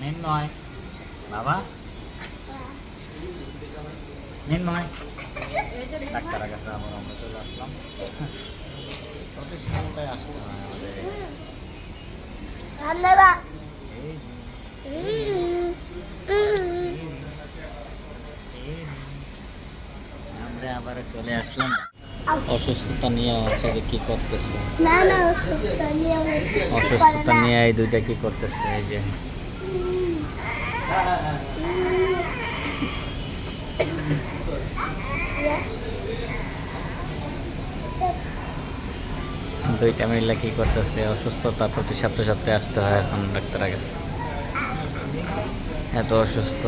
নির্ণয় বাবা নির্ণয় ডাক্তারের কাছে আবার আমরা চলে আসলাম। প্রতিষ্ঠানটায় আসতে হয় আমাদের। আমরা আবার চলে আসলাম। অসুস্থতা নিয়ে হচ্ছে যে কি করতেছে, অসুস্থতা নিয়ে এই দুইটা কি করতেছে, এই যে দুইটা মিলে কি করতেছে, অসুস্থতা প্রতি সপ্তাহে সপ্তাহে আসতে হয় এখন ডাক্তারের কাছে। এত অসুস্থ।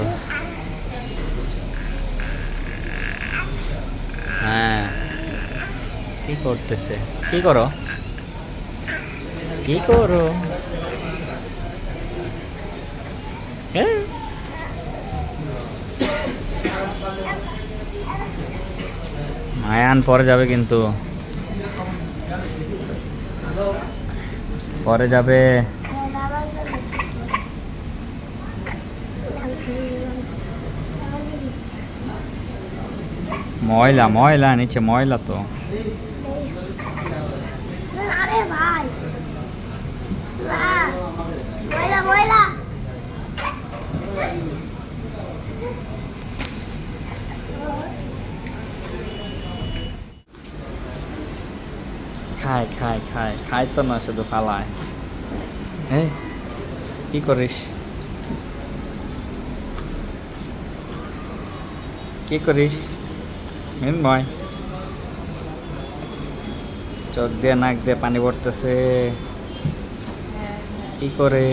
হ্যাঁ, কি করতেছে, কি করো কি করো? হ্যাঁ, মায়ান পরে যাবে, কিন্তু পরে যাবে। ময়লা ময়লা নিচে ময়লা তো। খায় খায় খায় খায় তো না, শুধু ফালায়। হ্যাঁ, কি করিস, কি করিস মৃন্ময়? চোখ দিয়ে নাক দিয়ে পানি পড়তেছে, কি করে?